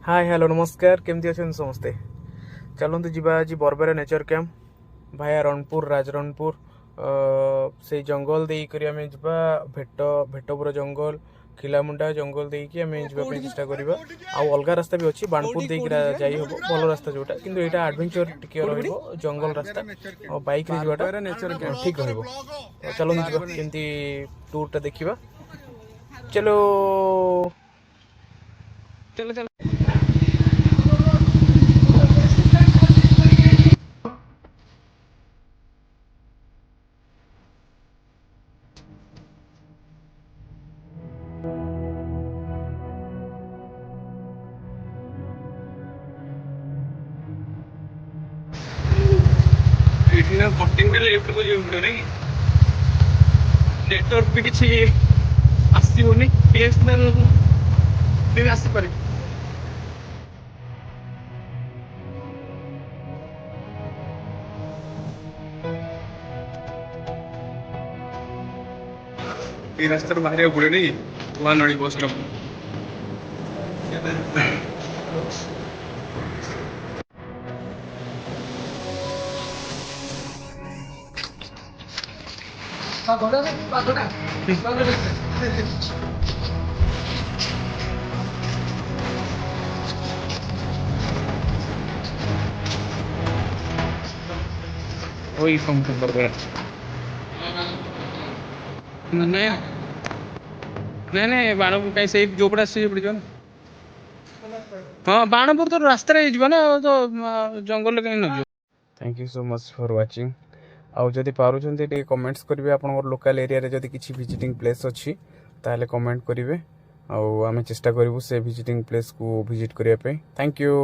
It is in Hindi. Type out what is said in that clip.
हाय हेलो नमस्कार केमती अच्छा समस्ते चलते जीवा आज बरबेरा नेचर कैंप भाया रणपुर राजरणपुर से जंगल देकर आम जा भेटपुर जंगल खिलामुंडा जंगल देकी आम जावाई चेष्टा करवा आउ अलग रास्ता भी अच्छी बाणपुर देकी जाई हम भल रास्ता जोटा किंतु एटा एडवेंचर टिके रहिबो जंगल रास्ता बाइक रे जीवाटा नेचर कैंप ठीक रहिबो चलो जीवा केमती टूर टा देखिबा चलो चलो चलो नेटवर्क भी किसी आसोनी बीएसएनएल भी आसपे ये रास्ता बाहर पड़े नहीं वहाँ नड़ी बस स्टॉप वही फॉर्म कर नहीं नहीं नहीं बाणपुर कहीं से जोपड़ा से पड़ जाओ हाँ बाणपुर तो रास्ता ना तो जंगल कहीं न thank you so much for watching आउ जदि पारुछन्ते टे कमेंट्स करिवे आपनकर लोकल एरिया रे जदि किछि विजिटिंग प्लेस अछि ताले कमेंट करिवे आउ आमे चेष्टा करिवु से विजिटिंग प्लेस को विजिट करिया पे थैंक यू।